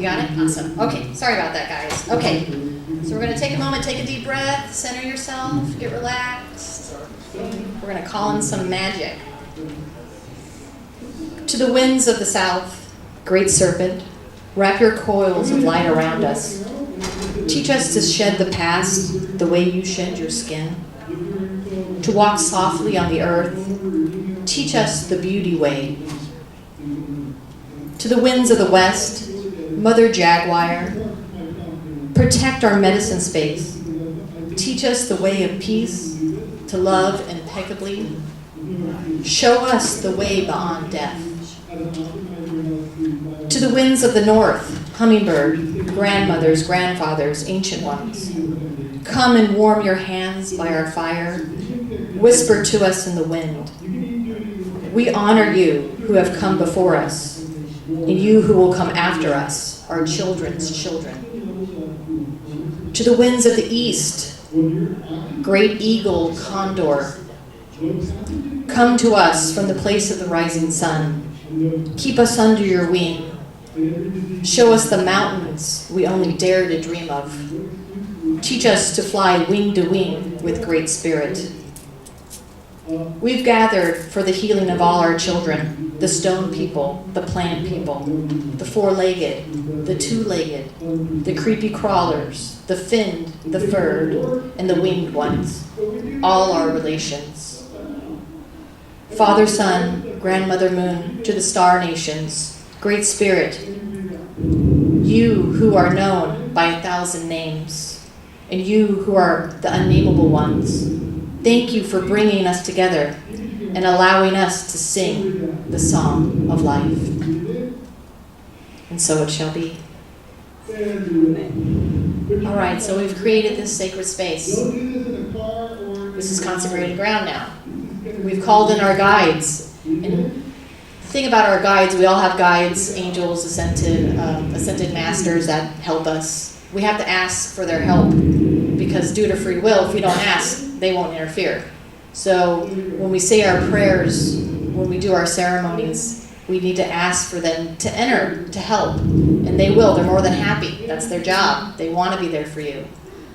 You got it? Awesome. Okay, sorry about that, guys. Okay, so we're going to take a moment, take a deep breath, center yourself, get relaxed. We're going to call in some magic. To the winds of the south, great serpent, wrap your coils of light around us. Teach us to shed the past the way you shed your skin. To walk softly on the earth. Teach us the beauty way. To the winds of the west, Mother Jaguar, protect our medicine space. Teach us the way of peace, to love impeccably. Show us the way beyond death. To the winds of the north, hummingbird, grandmothers, grandfathers, ancient ones. Come and warm your hands by our fire. Whisper to us in the wind. We honor you who have come before us, and you who will come after us, our children's children. To the winds of the east, great eagle, condor, come to us from the place of the rising sun. Keep us under your wing. Show us the mountains we only dare to dream of. Teach us to fly wing to wing with great spirit. We've gathered for the healing of all our children, the stone people, the plant people, the four-legged, the two-legged, the creepy crawlers, the finned, the furred, and the winged ones, all our relations. Father, Son, Grandmother Moon, to the star nations, Great Spirit, you who are known by 1,000 names, and you who are the unnameable ones, thank you for bringing us together and allowing us to sing the song of life. And so it shall be. All right, so we've created this sacred space. This is consecrated ground now. We've called in our guides. And the thing about our guides, we all have guides, angels, ascended masters that help us. We have to ask for their help because due to free will, if we don't ask, they won't interfere. So when we say our prayers, when we do our ceremonies, we need to ask for them to enter, to help. And they will. They're more than happy. That's their job. They want to be there for you.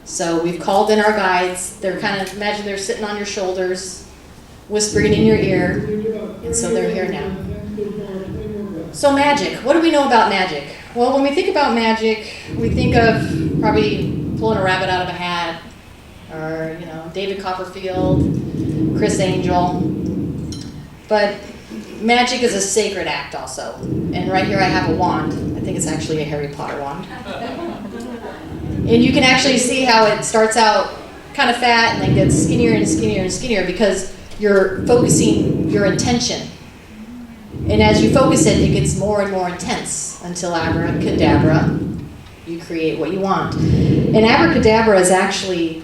So we've called in our guides. They're kind of, imagine they're sitting on your shoulders, whispering in your ear. And so they're here now. So magic. What do we know about magic? Well, when we think about magic, we think of probably pulling a rabbit out of a hat, or, David Copperfield, Chris Angel. But magic is a sacred act also. And right here I have a wand. I think it's actually a Harry Potter wand. And you can actually see how it starts out kind of fat and then gets skinnier and skinnier and skinnier because you're focusing your intention. And as you focus it, it gets more and more intense until abracadabra, you create what you want. And abracadabra is actually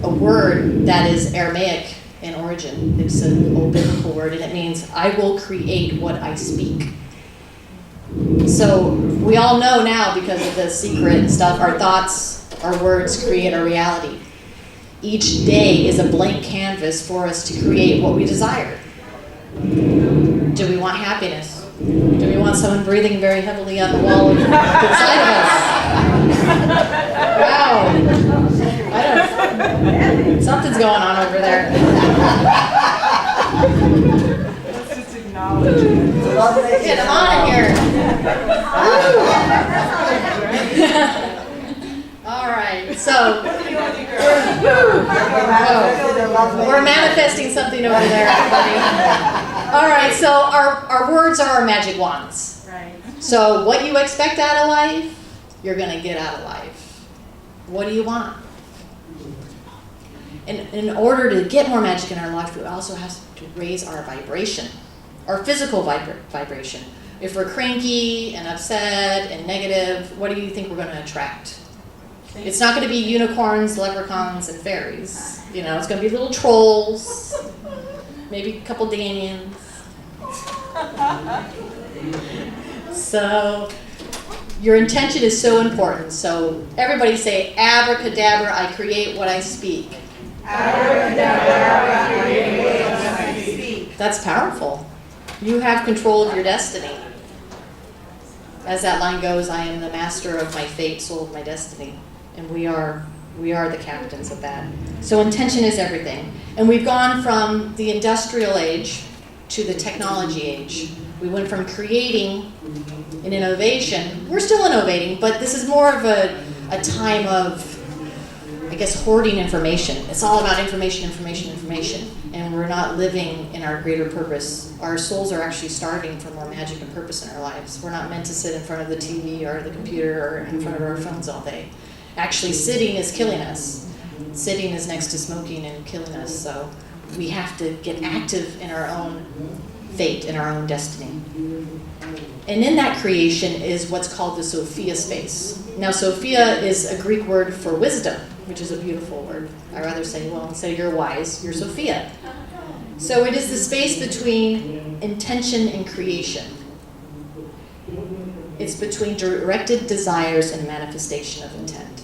a word that is Aramaic in origin. It's an old biblical word, and it means, I will create what I speak. So we all know now, because of the secret stuff, our thoughts, our words create our reality. Each day is a blank canvas for us to create what we desire. Do we want happiness? Do we want someone breathing very heavily on the wall inside of us? Wow. Something's going on over there. Let's just acknowledge it. Get them on in here. All right, so we're manifesting something over there, everybody. All right, so our words are our magic wands. Right. So what you expect out of life, you're going to get out of life. What do you want? And in order to get more magic in our life, we also have to raise our vibration, our physical vibration. If we're cranky and upset and negative, what do you think we're going to attract? It's not going to be unicorns, leprechauns, and fairies. It's going to be little trolls, maybe a couple Damians. So your intention is so important. So everybody say, abracadabra, I create what I speak. Abracadabra, I create what I speak. That's powerful. You have control of your destiny. As that line goes, I am the master of my fate, soul of my destiny. And we are the captains of that. So intention is everything. And we've gone from the industrial age to the technology age. We went from creating an innovation. We're still innovating, but this is more of a time of, I guess, hoarding information. It's all about information. And we're not living in our greater purpose. Our souls are actually starving for more magic and purpose in our lives. We're not meant to sit in front of the TV or the computer or in front of our phones all day. Actually, sitting is killing us. Sitting is next to smoking and killing us. So we have to get active in our own fate, in our own destiny. And in that creation is what's called the Sophia space. Now, Sophia is a Greek word for wisdom, which is a beautiful word. I rather say, well, instead of you're wise, you're Sophia. So it is the space between intention and creation. It's between directed desires and manifestation of intent.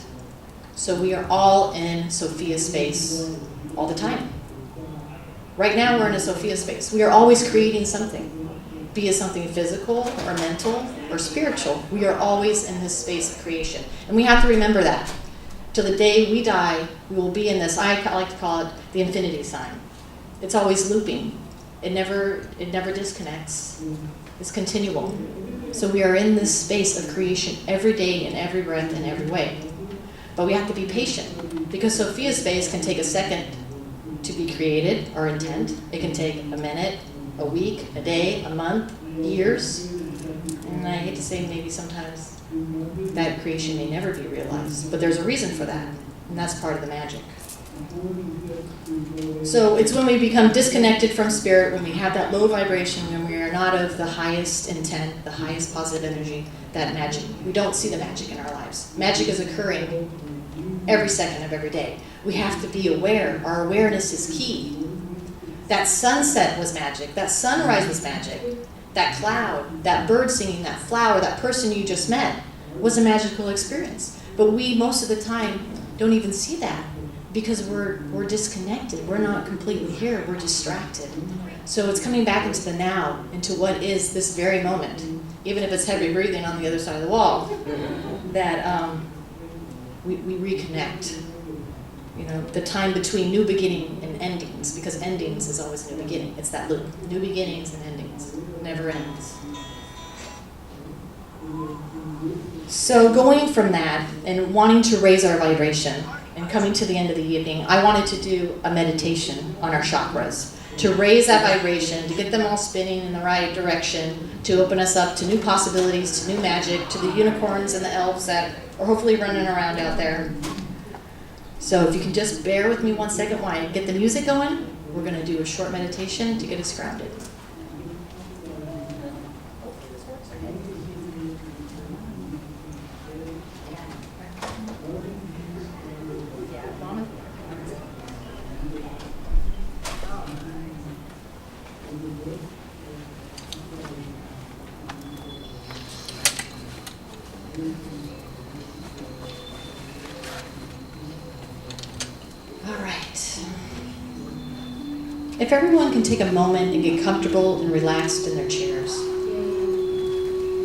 So we are all in Sophia space all the time. Right now we're in a Sophia space. We are always creating something, be it something physical or mental or spiritual. We are always in this space of creation. And we have to remember that. Till the day we die, we will be in this, I like to call it the infinity sign. It's always looping. It never disconnects. It's continual. So we are in this space of creation every day, in every breath, in every way. But we have to be patient, because Sophia's space can take a second to be created, our intent. It can take a minute, a week, a day, a month, years. And I hate to say maybe sometimes that creation may never be realized. But there's a reason for that, and that's part of the magic. So it's when we become disconnected from spirit, when we have that low vibration, when we are not of the highest intent, the highest positive energy, that magic, we don't see the magic in our lives. Magic is occurring every second of every day. We have to be aware. Our awareness is key. That sunset was magic. That sunrise was magic. That cloud, that bird singing, that flower, that person you just met was a magical experience. But we, most of the time, don't even see that because we're disconnected. We're not completely here. We're distracted. So it's coming back into the now, into what is this very moment, even if it's heavy breathing on the other side of the wall, that we reconnect. You know, the time between new beginning and endings, because endings is always new beginning. It's that loop. New beginnings and endings. Never ends. So going from that and wanting to raise our vibration and coming to the end of the evening, I wanted to do a meditation on our chakras, to raise that vibration, to get them all spinning in the right direction, to open us up to new possibilities, to new magic, to the unicorns and the elves that are hopefully running around out there. So if you can just bear with me 1 second while I get the music going, we're going to do a short meditation to get us grounded. If everyone can take a moment and get comfortable and relaxed in their chairs.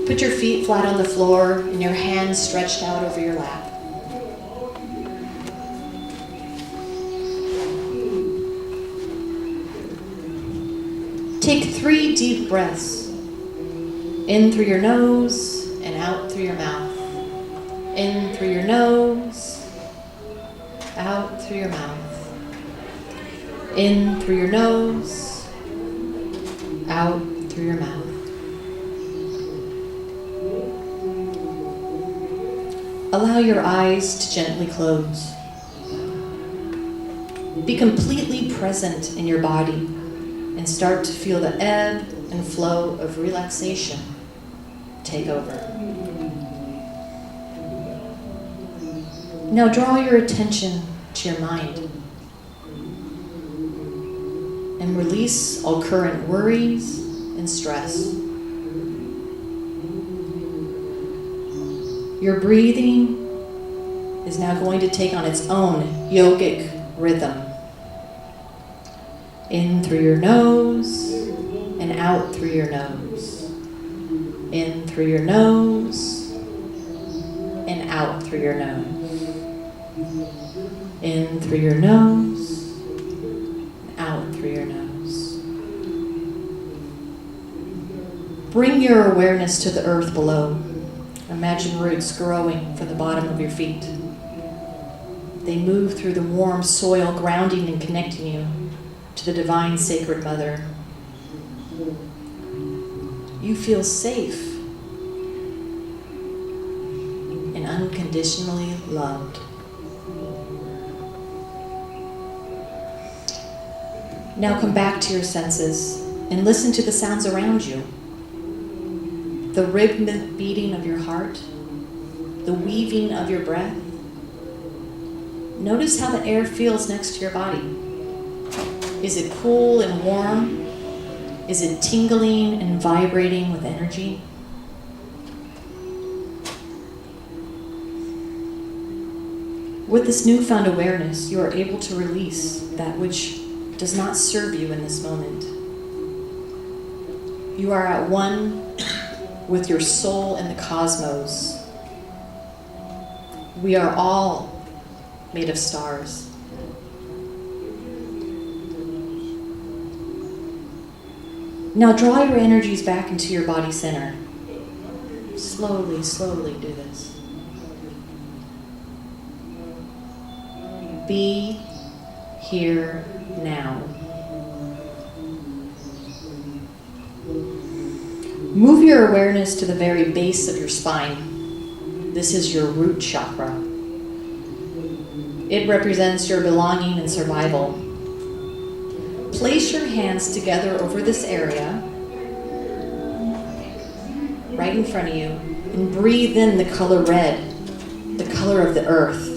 Put your feet flat on the floor and your hands stretched out over your lap. Take 3 deep breaths. In through your nose and out through your mouth. In through your nose, out through your mouth. In through your nose, out through your mouth. Allow your eyes to gently close. Be completely present in your body and start to feel the ebb and flow of relaxation take over. Now draw your attention to your mind and release all current worries and stress. Your breathing is now going to take on its own yogic rhythm. In through your nose and out through your nose. In through your nose out through your nose. In through your nose, out through your nose. Bring your awareness to the earth below. Imagine roots growing from the bottom of your feet. They move through the warm soil, grounding and connecting you to the divine sacred mother. You feel safe and unconditionally loved. Now come back to your senses and listen to the sounds around you. The rhythmic beating of your heart, the weaving of your breath. Notice how the air feels next to your body. Is it cool and warm? Is it tingling and vibrating with energy? With this newfound awareness, you are able to release that which does not serve you in this moment. You are at one with your soul and the cosmos. We are all made of stars. Now draw your energies back into your body center. Slowly, slowly do this. Be here now. Move your awareness to the very base of your spine. This is your root chakra. It represents your belonging and survival. Place your hands together over this area, right in front of you, and breathe in the color red, the color of the earth.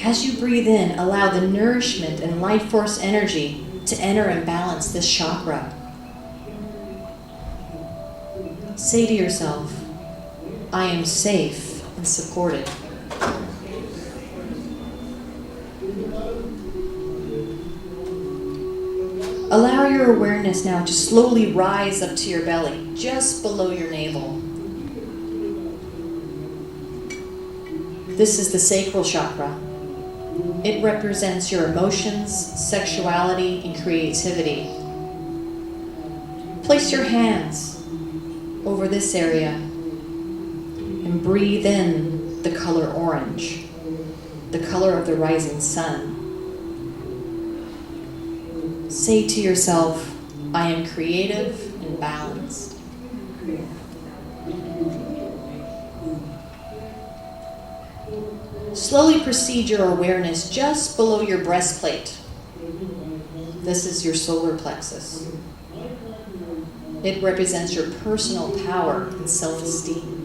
As you breathe in, allow the nourishment and life force energy to enter and balance this chakra. Say to yourself, I am safe and supported. Allow your awareness now to slowly rise up to your belly, just below your navel. This is the sacral chakra. It represents your emotions, sexuality, and creativity. Place your hands over this area and breathe in the color orange, the color of the rising sun. Say to yourself, I am creative and balanced. Slowly proceed your awareness just below your breastplate. This is your solar plexus. It represents your personal power and self-esteem.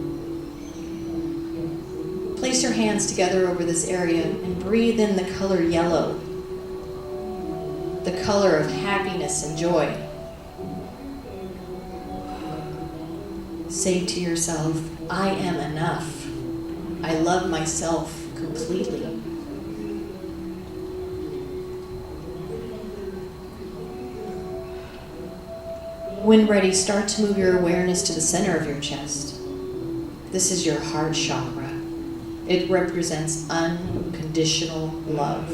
Place your hands together over this area and breathe in the color yellow, the color of happiness and joy. Say to yourself, I am enough. I love myself completely. When ready, start to move your awareness to the center of your chest. This is your heart chakra. It represents unconditional love.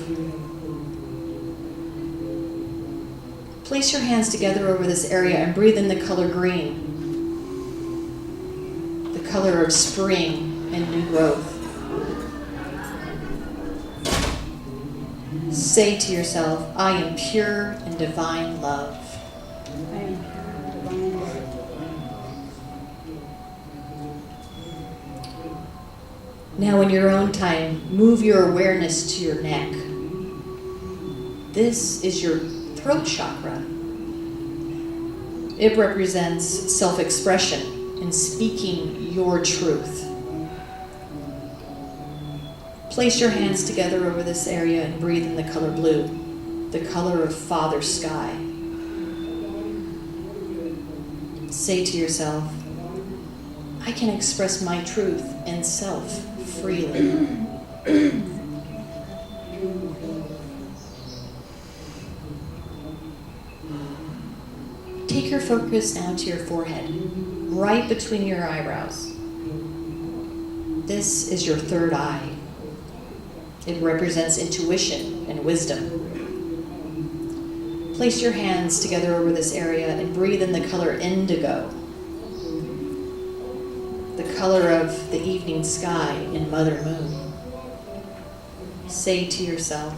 Place your hands together over this area and breathe in the color green, the color of spring and new growth. Say to yourself, I am pure and divine love. Now in your own time, move your awareness to your neck. This is your throat chakra. It represents self-expression and speaking your truth. Place your hands together over this area and breathe in the color blue, the color of Father Sky. Say to yourself, I can express my truth and self freely. Take your focus now to your forehead, right between your eyebrows. This is your third eye. It represents intuition and wisdom. Place your hands together over this area and breathe in the color indigo, the color of the evening sky and Mother Moon. Say to yourself,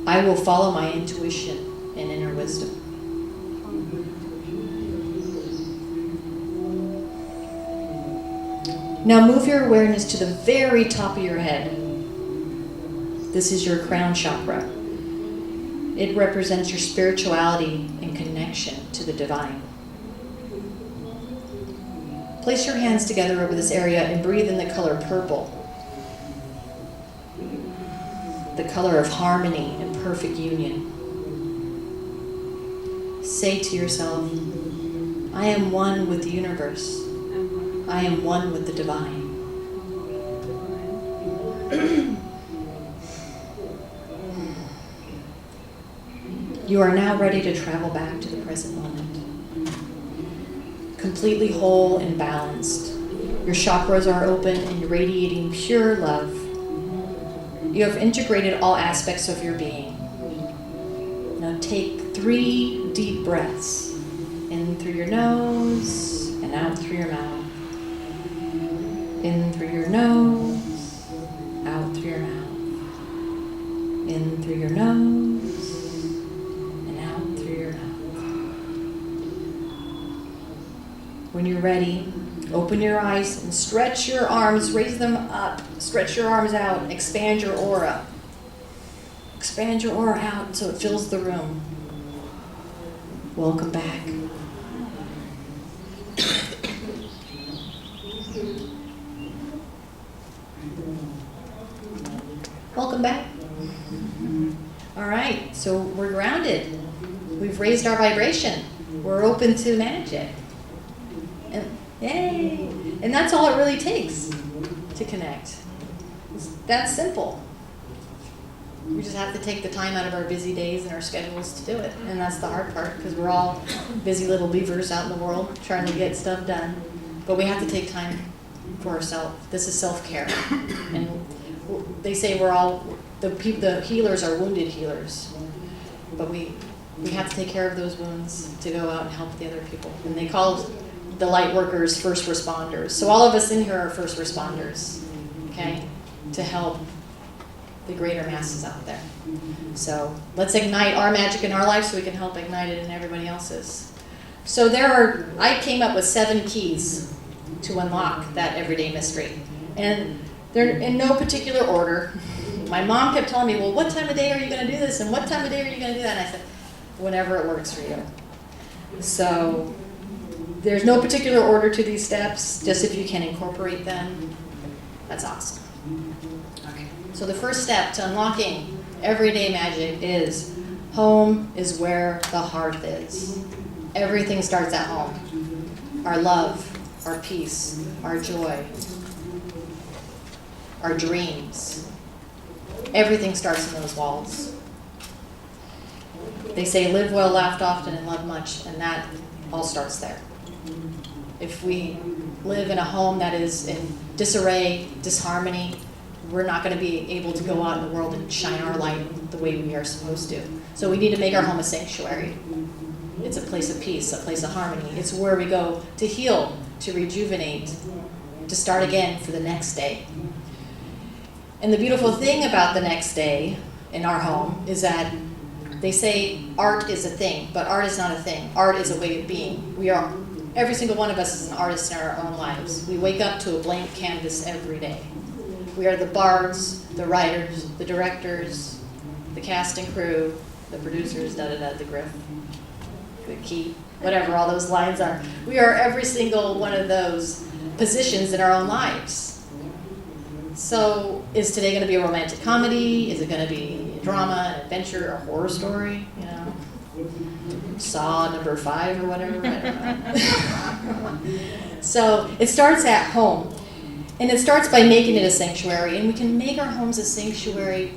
I will follow my intuition and inner wisdom. Now move your awareness to the very top of your head. This is your crown chakra. It represents your spirituality and connection to the divine. Place your hands together over this area and breathe in the color purple, the color of harmony and perfect union. Say to yourself, I am one with the universe. I am one with the divine. You are now ready to travel back to the present moment. Completely whole and balanced. Your chakras are open and radiating pure love. You have integrated all aspects of your being. Now take 3 deep breaths. In through your nose and out through your mouth. In through your nose, out through your mouth. In through your nose, and out through your mouth. When you're ready, open your eyes and stretch your arms, raise them up, stretch your arms out, expand your aura. Expand your aura out so it fills the room. Welcome back. Welcome back. All right, so we're grounded. We've raised our vibration. We're open to magic. And yay! And that's all it really takes to connect. It's that simple. We just have to take the time out of our busy days and our schedules to do it. And that's the hard part, because we're all busy little beavers out in the world trying to get stuff done. But we have to take time for ourselves. This is self-care. And they say we're all, the healers are wounded healers, but we have to take care of those wounds to go out and help the other people. And they call the light workers first responders. So all of us in here are first responders, okay, to help the greater masses out there. So let's ignite our magic in our life so we can help ignite it in everybody else's. So I came up with 7 keys to unlock that everyday mystery. And they're in no particular order. My mom kept telling me, well, what time of day are you going to do this? And what time of day are you going to do that? And I said, whenever it works for you. So there's no particular order to these steps, just if you can incorporate them, that's awesome. Okay. So the first step to unlocking everyday magic is home is where the hearth is. Everything starts at home. Our love, our peace, our joy, our dreams. Everything starts in those walls. They say live well, laugh often, and love much, and that all starts there. If we live in a home that is in disarray, disharmony, we're not going to be able to go out in the world and shine our light the way we are supposed to. So we need to make our home a sanctuary. It's a place of peace, a place of harmony. It's where we go to heal, to rejuvenate, to start again for the next day. And the beautiful thing about the next day in our home is that they say art is a thing, but art is not a thing. Art is a way of being. Every single one of us is an artist in our own lives. We wake up to a blank canvas every day. We are the bards, the writers, the directors, the cast and crew, the producers, the griff, the key, whatever all those lines are. We are every single one of those positions in our own lives. So is today going to be a romantic comedy? Is it going to be a drama, an adventure, a horror story? You know, Saw number 5 or whatever. I don't know. So it starts at home. And it starts by making it a sanctuary. And we can make our homes a sanctuary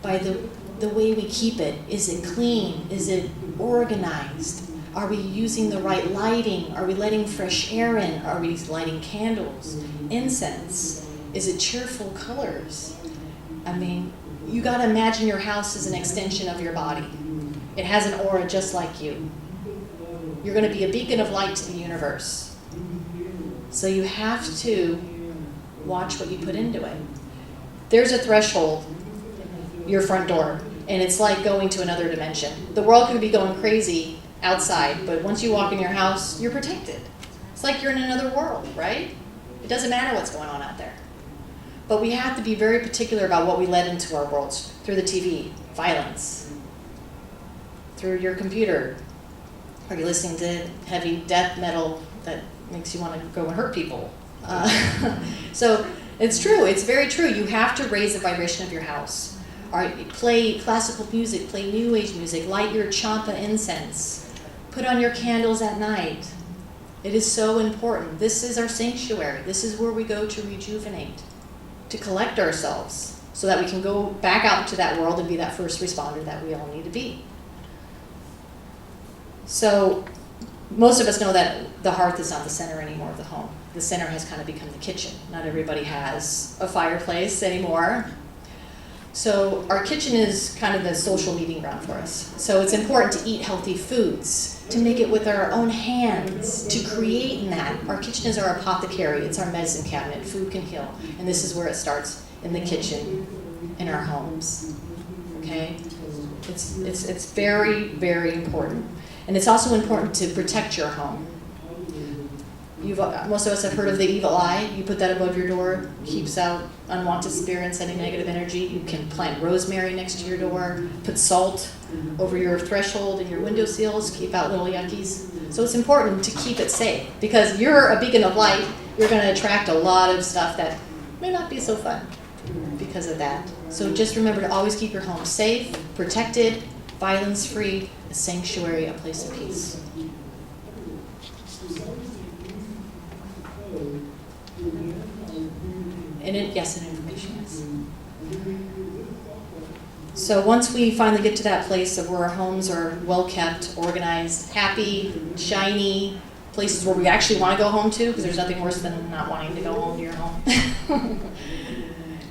by the way we keep it. Is it clean? Is it organized? Are we using the right lighting? Are we letting fresh air in? Are we lighting candles, incense? Is it cheerful colors? I mean, you got to imagine your house as an extension of your body. It has an aura just like you. You're going to be a beacon of light to the universe. So you have to watch what you put into it. There's a threshold, your front door, and it's like going to another dimension. The world could be going crazy outside, but once you walk in your house, you're protected. It's like you're in another world, right? It doesn't matter what's going on out there. But we have to be very particular about what we let into our worlds through the TV, violence, through your computer. Are you listening to heavy death metal that makes you want to go and hurt people? So it's true. It's very true. You have to raise the vibration of your house. All right, play classical music, play new age music, light your champa incense, put on your candles at night. It is so important. This is our sanctuary. This is where we go to rejuvenate, to collect ourselves so that we can go back out into that world and be that first responder that we all need to be. So most of us know that the hearth is not the center anymore of the home. The center has kind of become the kitchen. Not everybody has a fireplace anymore. So our kitchen is kind of the social meeting ground for us. So it's important to eat healthy foods, to make it with our own hands, to create in that. Our kitchen is our apothecary. It's our medicine cabinet. Food can heal. And this is where it starts, in the kitchen, in our homes. Okay? It's very, very important. And it's also important to protect your home. Most of us have heard of the evil eye. You put that above your door, keeps out unwanted spirits, any negative energy. You can plant rosemary next to your door, put salt over your threshold and your window sills, keep out little yuckies. So it's important to keep it safe, because you're a beacon of light. You're going to attract a lot of stuff that may not be so fun because of that. So just remember to always keep your home safe, protected, violence-free, a sanctuary, a place of peace. Yes, and information, yes. So once we finally get to that place of where our homes are well kept, organized, happy, shiny, places where we actually want to go home to, because there's nothing worse than not wanting to go home to your home,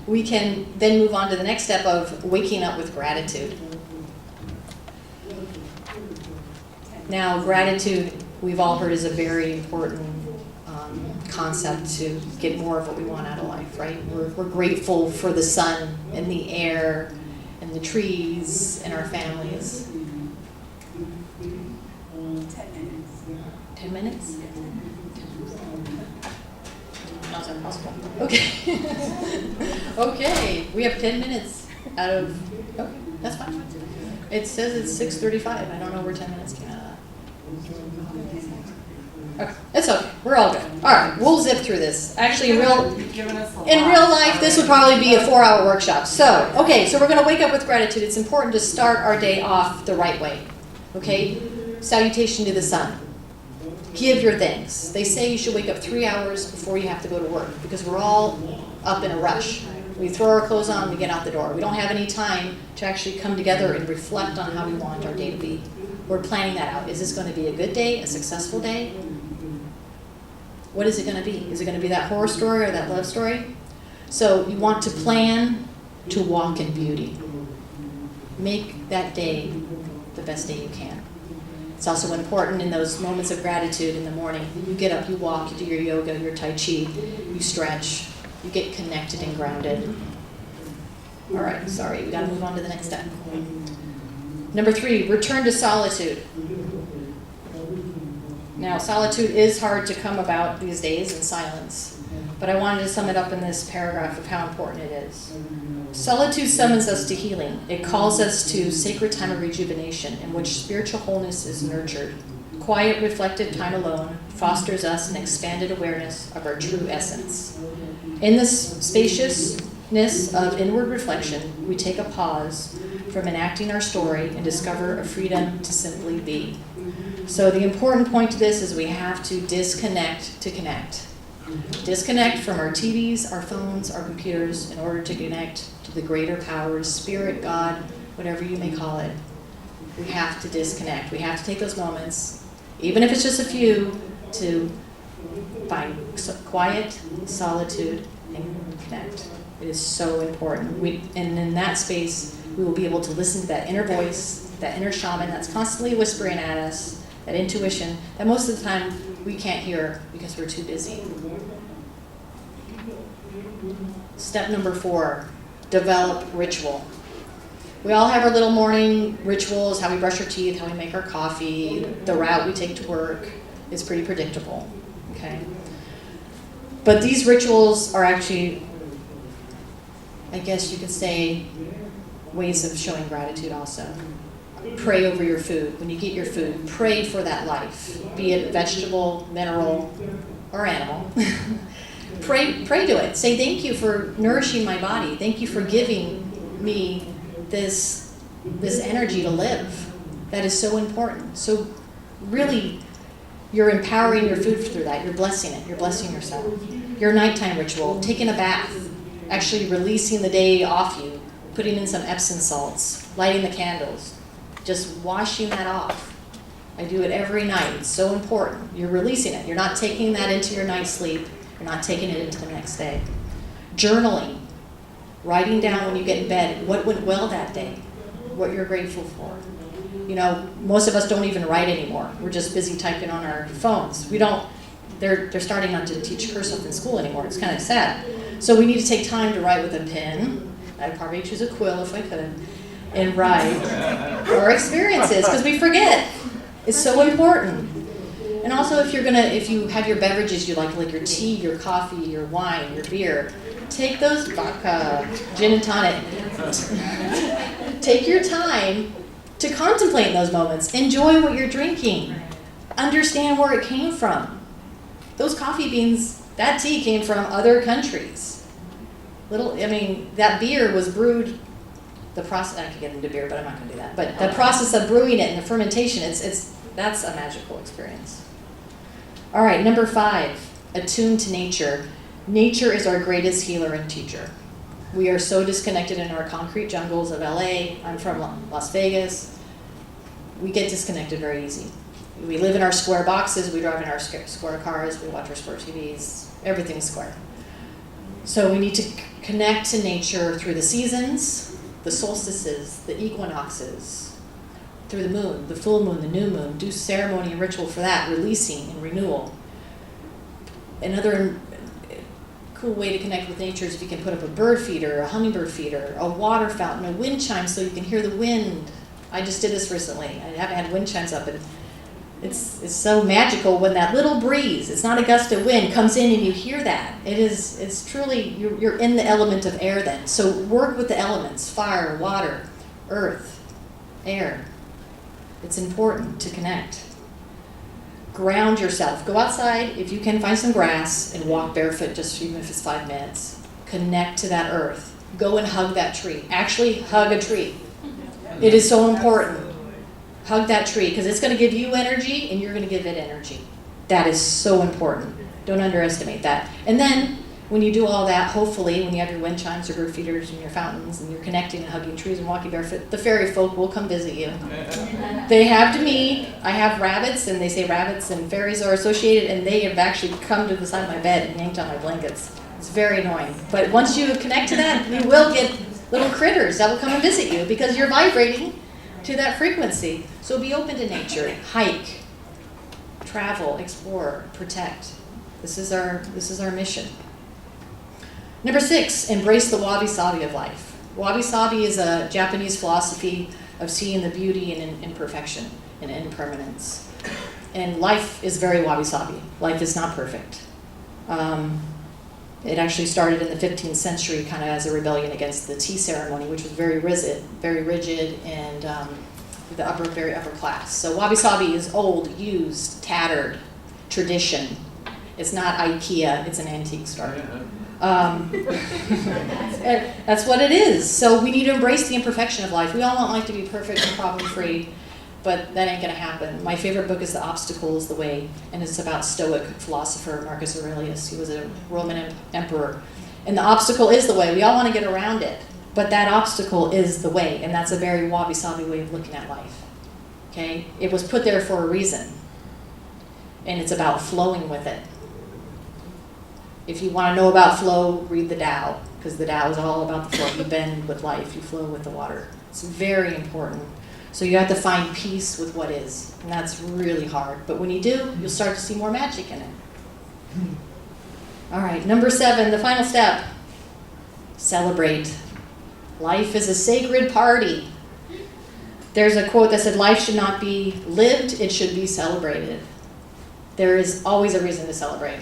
we can then move on to the next step of waking up with gratitude. Now, gratitude, we've all heard, is a very important concept to get more of what we want out of life, right? We're grateful for the sun and the air and the trees and our families. 10 minutes? How's that possible? Okay. Okay, we have 10 minutes out of, okay, that's fine. It says it's 6:35. I don't know where 10 minutes came out of that. Okay, it's okay. We're all good. All right, we'll zip through this. Actually, in real life, this would probably be a 4-hour workshop. So, okay, so we're going to wake up with gratitude. It's important to start our day off the right way. Okay, salutation to the sun. Give your thanks. They say you should wake up 3 hours before you have to go to work, because we're all up in a rush. We throw our clothes on, we get out the door. We don't have any time to actually come together and reflect on how we want our day to be. We're planning that out. Is this going to be a good day, a successful day? What is it going to be? Is it going to be that horror story or that love story? So you want to plan to walk in beauty. Make that day the best day you can. It's also important in those moments of gratitude in the morning. You get up, you walk, you do your yoga, your tai chi, you stretch, you get connected and grounded. All right, sorry, we got to move on to the next step. Number 3, return to solitude. Now, solitude is hard to come about these days in silence, but I wanted to sum it up in this paragraph of how important it is. Solitude summons us to healing. It calls us to sacred time of rejuvenation in which spiritual wholeness is nurtured. Quiet, reflective time alone fosters us an expanded awareness of our true essence. In this spaciousness of inward reflection, we take a pause from enacting our story and discover a freedom to simply be. So the important point to this is we have to disconnect to connect. Disconnect from our TVs, our phones, our computers in order to connect to the greater powers, spirit, God, whatever you may call it. We have to disconnect. We have to take those moments even if it's just a few, to find quiet, solitude, and connect. It is so important. And in that space, we will be able to listen to that inner voice, that inner shaman that's constantly whispering at us, that intuition that most of the time we can't hear because we're too busy. Step number 4, develop ritual. We all have our little morning rituals, how we brush our teeth, how we make our coffee, the route we take to work is pretty predictable, okay? But these rituals are actually, I guess you could say, ways of showing gratitude also. Pray over your food. When you get your food, pray for that life, be it vegetable, mineral, or animal. Pray to it. Say thank you for nourishing my body. Thank you for giving me this energy to live. That is so important. So really, you're empowering your food through that. You're blessing it. You're blessing yourself. Your nighttime ritual, taking a bath, actually releasing the day off you, putting in some Epsom salts, lighting the candles, just washing that off. I do it every night. It's so important. You're releasing it. You're not taking that into your night's sleep. You're not taking it into the next day. Journaling, writing down when you get in bed what went well that day, what you're grateful for. You know, most of us don't even write anymore. We're just busy typing on our phones. They're starting not to teach cursive in school anymore. It's kind of sad. So we need to take time to write with a pen. I'd probably choose a quill if I could, and write our experiences, because we forget. It's so important. And also, if you have your beverages you like your tea, your coffee, your wine, your beer, take those vodka, gin and tonic. Take your time to contemplate in those moments. Enjoy what you're drinking. Understand where it came from. Those coffee beans, that tea came from other countries. That beer was brewed. The process, I could get into beer, but I'm not going to do that. But the process of brewing it and the fermentation, that's a magical experience. All right, number 5, attune to nature. Nature is our greatest healer and teacher. We are so disconnected in our concrete jungles of LA. I'm from Las Vegas. We get disconnected very easy. We live in our square boxes. We drive in our square cars. We watch our square TVs. Everything's square. So we need to connect to nature through the seasons, the solstices, the equinoxes, through the moon, the full moon, the new moon. Do ceremony and ritual for that, releasing and renewal. Another cool way to connect with nature is if you can put up a bird feeder, a hummingbird feeder, a water fountain, a wind chime so you can hear the wind. I just did this recently. I haven't had wind chimes up, and it's so magical when that little breeze, it's not a gust of wind, comes in and you hear that. It's truly, you're in the element of air then. So work with the elements, fire, water, earth, air. It's important to connect. Ground yourself. Go outside, if you can, find some grass and walk barefoot, just even if it's 5 minutes. Connect to that earth. Go and hug that tree. Actually, hug a tree. It is so important. Hug that tree, because it's going to give you energy and you're going to give it energy. That is so important. Don't underestimate that. And then, when you do all that, hopefully, when you have your wind chimes or bird feeders and your fountains and you're connecting and hugging trees and walking barefoot, the fairy folk will come visit you. They have to me. I have rabbits, and they say rabbits and fairies are associated, and they have actually come to the side of my bed and yanked on my blankets. It's very annoying. But once you connect to that, you will get little critters that will come and visit you because you're vibrating to that frequency. So be open to nature. Hike, travel, explore, protect. This is our mission. Number 6, embrace the wabi-sabi of life. Wabi-sabi is a Japanese philosophy of seeing the beauty in imperfection and impermanence. And life is very wabi-sabi. Life is not perfect. It actually started in the 15th century kind of as a rebellion against the tea ceremony, which was very rigid, and the very upper class. So wabi-sabi is old, used, tattered, tradition. It's not IKEA, it's an antique store. That's what it is. So we need to embrace the imperfection of life. We all want life to be perfect and problem-free, but that ain't going to happen. My favorite book is The Obstacle is the Way, and it's about Stoic philosopher Marcus Aurelius. He was a Roman emperor. And the obstacle is the way. We all want to get around it, but that obstacle is the way, and that's a very wabi-sabi way of looking at life. Okay? It was put there for a reason. and it's about flowing with it. If you want to know about flow, read the Tao, because the Tao is all about the flow. You bend with life, you flow with the water. It's very important. So you have to find peace with what is, and that's really hard. But when you do, you'll start to see more magic in it. All right, number 7, the final step. Celebrate. Life is a sacred party. There's a quote that said, life should not be lived, it should be celebrated. There is always a reason to celebrate.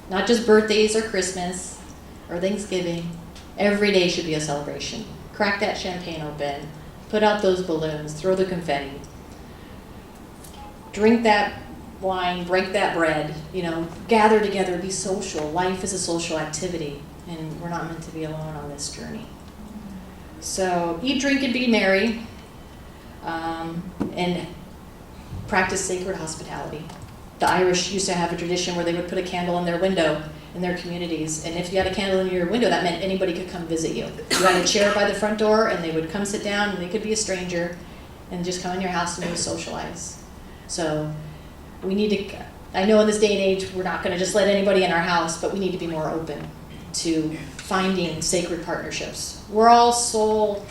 Not just birthdays or Christmas or Thanksgiving. Every day should be a celebration. Crack that champagne open, put out those balloons, throw the confetti. Drink that wine, break that bread, gather together, be social. Life is a social activity, and we're not meant to be alone on this journey. So eat, drink, and be merry, and practice sacred hospitality. The Irish used to have a tradition where they would put a candle in their window in their communities, and if you had a candle in your window, that meant anybody could come visit you. You had a chair by the front door, and they would come sit down, and they could be a stranger, and just come in your house and you would socialize. So we need to, I know in this day and age, we're not going to just let anybody in our house, but we need to be more open to finding sacred partnerships. We're all soul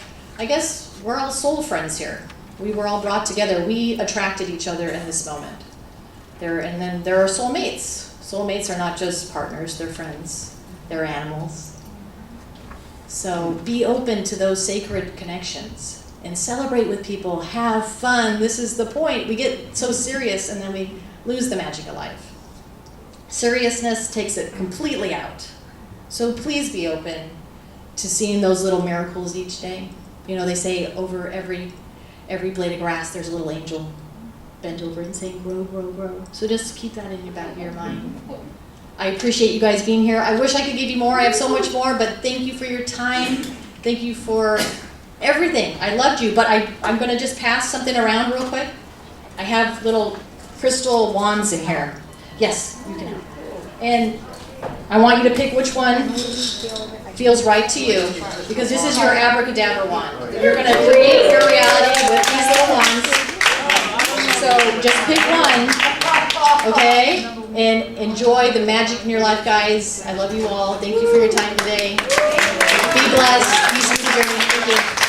friends here. We were all brought together. We attracted each other in this moment. And then there are soulmates. Soulmates are not just partners, they're friends, they're animals. So be open to those sacred connections and celebrate with people, have fun. This is the point. We get so serious and then we lose the magic of life. Seriousness takes it completely out. So please be open to seeing those little miracles each day. They say over every blade of grass there's a little angel bent over and saying, grow, grow, grow. So just keep that in your back of your mind. I appreciate you guys being here. I wish I could give you more. I have so much more, but thank you for your time. Thank you for everything. I loved you, but I'm going to just pass something around real quick. I have little crystal wands in here. Yes, you can have. And I want you to pick which one feels right to you, because this is your abracadabra wand. You're going to create your reality with these little wands. So just pick one, okay? And enjoy the magic in your life, guys. I love you all. Thank you for your time today. Be blessed. Peace in the journey. Thank you.